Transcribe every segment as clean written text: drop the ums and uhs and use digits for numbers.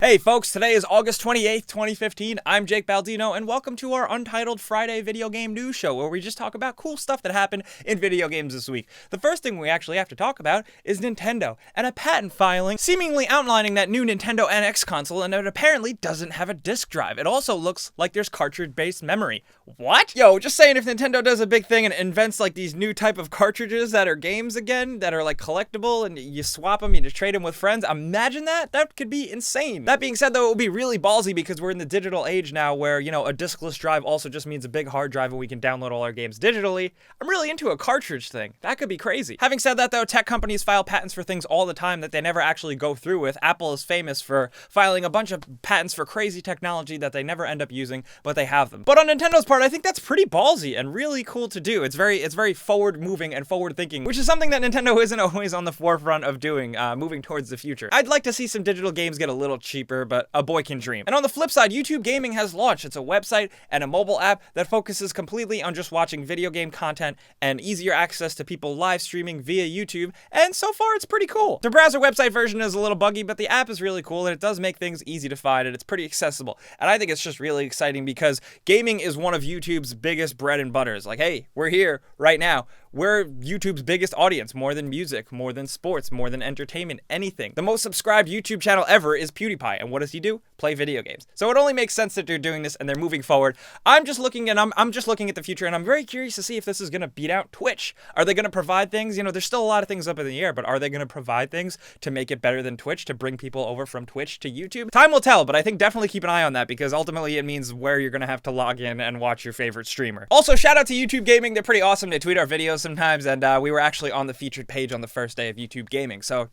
Hey folks, today is August 28th, 2015. I'm Jake Baldino, and welcome to our Untitled Friday video game news show, where we just talk about cool stuff that happened in video games this week. The first thing we actually have to talk about is Nintendo, and a patent filing seemingly outlining that new Nintendo NX console, and it apparently doesn't have a disk drive. It also looks like there's cartridge-based memory. What? Yo, just saying, if Nintendo does a big thing and invents like these new type of cartridges that are games again, that are like collectible, and you swap them, you just trade them with friends, imagine that? That could be insane. That being said, though, it would be really ballsy because we're in the digital age now where, you know, a diskless drive also just means a big hard drive and we can download all our games digitally. I'm really into a cartridge thing. That could be crazy. Having said that, though, tech companies file patents for things all the time that they never actually go through with. Apple is famous for filing a bunch of patents for crazy technology that they never end up using, but they have them. But on Nintendo's part, I think that's pretty ballsy and really cool to do. It's very forward-moving and forward-thinking, which is something that Nintendo isn't always on the forefront of doing, moving towards the future. I'd like to see some digital games get a little cheaper, but a boy can dream. And on the flip side, YouTube Gaming has launched. It's a website and a mobile app that focuses completely on just watching video game content and easier access to people live streaming via YouTube, and so far it's pretty cool. The browser website version is a little buggy, but the app is really cool and it does make things easy to find and it's pretty accessible. And I think it's just really exciting because gaming is one of YouTube's biggest bread and butters. Like, hey, we're here right now. We're YouTube's biggest audience, more than music, more than sports, more than entertainment, anything. The most subscribed YouTube channel ever is PewDiePie, and what does he do? Play video games. So it only makes sense that they're doing this and they're moving forward. I'm just looking at the future, and I'm very curious to see if this is going to beat out Twitch. Are they going to provide things? You know, there's still a lot of things up in the air, but are they going to provide things to make it better than Twitch, to bring people over from Twitch to YouTube? Time will tell, but I think definitely keep an eye on that because ultimately it means where you're going to have to log in and watch your favorite streamer. Also, shout out to YouTube Gaming. They're pretty awesome. They tweet our videos sometimes, and we were actually on the featured page on the first day of YouTube Gaming, so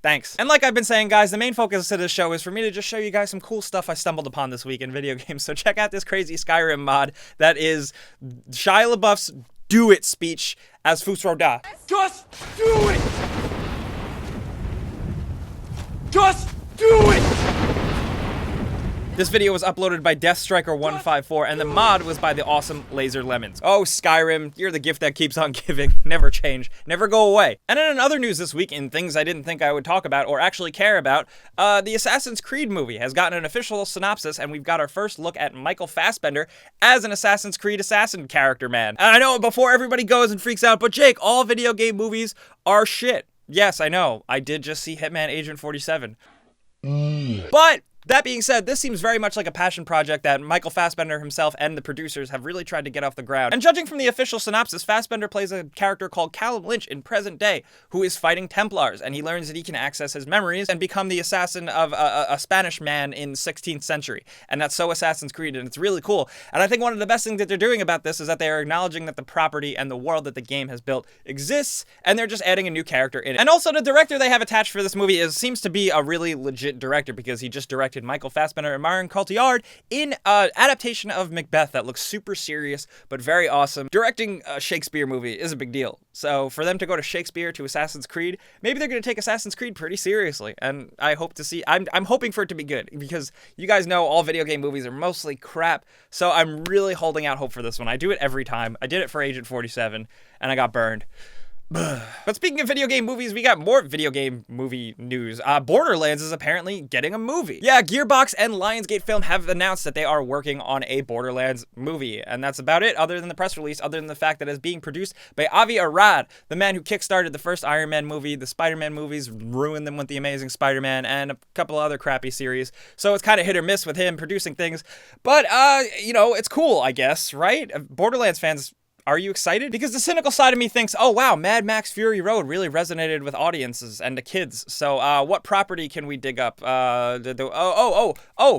thanks. And like I've been saying, guys, the main focus of this show is for me to just show you guys some cool stuff I stumbled upon this week in video games. So check out this crazy Skyrim mod that is Shia LaBeouf's "Do It" speech as Fusroda. Just do it! Just do it! This video was uploaded by DeathStriker154, and the mod was by the awesome Laser Lemons. Oh, Skyrim, you're the gift that keeps on giving. Never change. Never go away. And in other news this week, in things I didn't think I would talk about or actually care about, the Assassin's Creed movie has gotten an official synopsis, and we've got our first look at Michael Fassbender as an Assassin's Creed assassin character man. And I know, before everybody goes and freaks out, but Jake, all video game movies are shit. Yes, I know. I did just see Hitman Agent 47. But that being said, this seems very much like a passion project that Michael Fassbender himself and the producers have really tried to get off the ground. And judging from the official synopsis, Fassbender plays a character called Callum Lynch in present day, who is fighting Templars, and he learns that he can access his memories and become the assassin of a Spanish man in 16th century. And that's so Assassin's Creed, and it's really cool. And I think one of the best things that they're doing about this is that they are acknowledging that the property and the world that the game has built exists, and they're just adding a new character in it. And also, the director they have attached for this movie seems to be a really legit director, because he just directed Michael Fassbender and Marion Cotillard in an adaptation of Macbeth that looks super serious but very awesome. Directing a Shakespeare movie is a big deal. So for them to go to Shakespeare to Assassin's Creed, maybe they're going to take Assassin's Creed pretty seriously. And I hope to see, I'm hoping for it to be good, because you guys know all video game movies are mostly crap. So I'm really holding out hope for this one. I do it every time. I did it for Agent 47 and I got burned. But speaking of video game movies, we got more video game movie news. Borderlands is apparently getting a movie. Yeah, Gearbox and Lionsgate Film have announced that they are working on a Borderlands movie, and that's about it, other than the press release, other than the fact that it's being produced by Avi Arad, the man who kickstarted the first Iron Man movie, the Spider-Man movies, ruined them with The Amazing Spider-Man, and a couple other crappy series. So it's kind of hit or miss with him producing things, but, you know, it's cool, I guess, right? Borderlands fans, are you excited? Because the cynical side of me thinks, oh wow, Mad Max Fury Road really resonated with audiences and the kids. So what property can we dig up?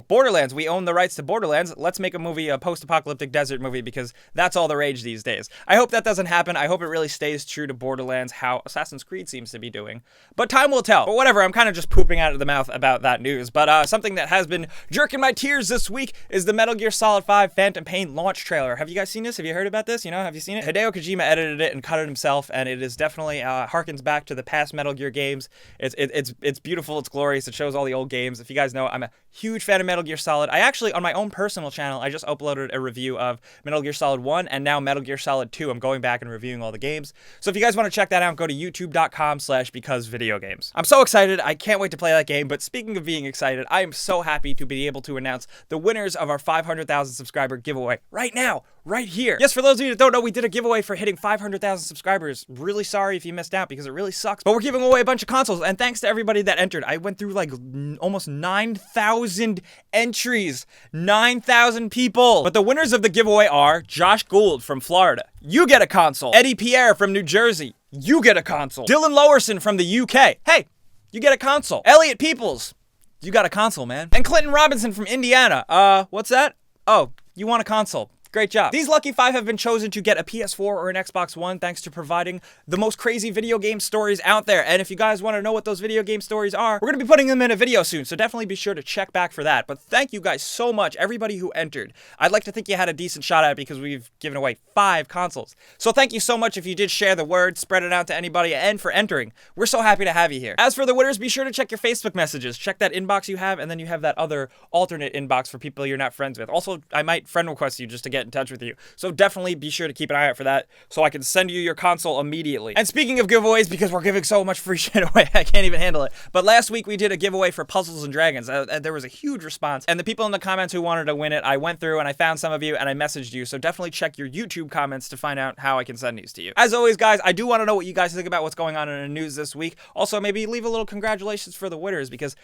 Borderlands. We own the rights to Borderlands. Let's make a movie, a post-apocalyptic desert movie, because that's all the rage these days. I hope that doesn't happen. I hope it really stays true to Borderlands, how Assassin's Creed seems to be doing. But time will tell. But whatever, I'm kind of just pooping out of the mouth about that news. But something that has been jerking my tears this week is the Metal Gear Solid 5 Phantom Pain launch trailer. Have you guys seen this? Have you heard about this? You know, have you you seen it? Hideo Kojima edited it and cut it himself, and it is definitely harkens back to the past Metal Gear games. It's beautiful, it's glorious, it shows all the old games. If you guys know, I'm a huge fan of Metal Gear Solid. I actually, on my own personal channel, I just uploaded a review of Metal Gear Solid 1 and now Metal Gear Solid 2. I'm going back and reviewing all the games. So if you guys want to check that out, go to youtube.com/becausevideogames. I'm so excited. I can't wait to play that game. But speaking of being excited, I am so happy to be able to announce the winners of our 500,000 subscriber giveaway right now, right here. Yes, for those of you that don't know, we did a giveaway for hitting 500,000 subscribers. Really sorry if you missed out because it really sucks. But we're giving away a bunch of consoles, and thanks to everybody that entered. I went through like almost 9,000 entries. 9,000 people. But the winners of the giveaway are Josh Gould from Florida. You get a console. Eddie Pierre from New Jersey. You get a console. Dylan Lowerson from the UK. Hey, you get a console. Elliot Peoples. You got a console, man. And Clinton Robinson from Indiana. What's that? Oh, you want a console. Great job. These lucky 5 have been chosen to get a PS4 or an Xbox One thanks to providing the most crazy video game stories out there. And if you guys want to know what those video game stories are, we're going to be putting them in a video soon, so definitely be sure to check back for that. But thank you guys so much, everybody who entered. I'd like to think you had a decent shot at it because we've given away 5 consoles. So thank you so much if you did share the word, spread it out to anybody, and for entering. We're so happy to have you here. As for the winners, be sure to check your Facebook messages. Check that inbox you have, and then you have that other alternate inbox for people you're not friends with. Also, I might friend request you just to get in touch with you. So definitely be sure to keep an eye out for that so I can send you your console immediately. And speaking of giveaways, because we're giving so much free shit away, I can't even handle it. But last week we did a giveaway for Puzzles and Dragons. There was a huge response. And the people in the comments who wanted to win it, I went through and I found some of you and I messaged you. So definitely check your YouTube comments to find out how I can send these to you. As always, guys, I do want to know what you guys think about what's going on in the news this week. Also, maybe leave a little congratulations for the winners because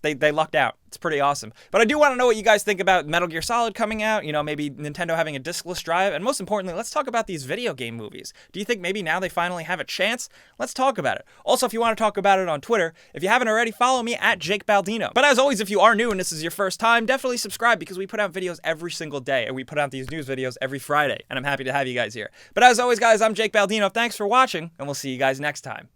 they lucked out. It's pretty awesome. But I do want to know what you guys think about Metal Gear Solid coming out, you know, maybe Nintendo having a discless drive. And most importantly, let's talk about these video game movies. Do you think maybe now they finally have a chance? Let's talk about it. Also, if you want to talk about it on Twitter, if you haven't already, follow me at Jake Baldino. But as always, if you are new and this is your first time, definitely subscribe because we put out videos every single day and we put out these news videos every Friday. And I'm happy to have you guys here. But as always, guys, I'm Jake Baldino. Thanks for watching and we'll see you guys next time.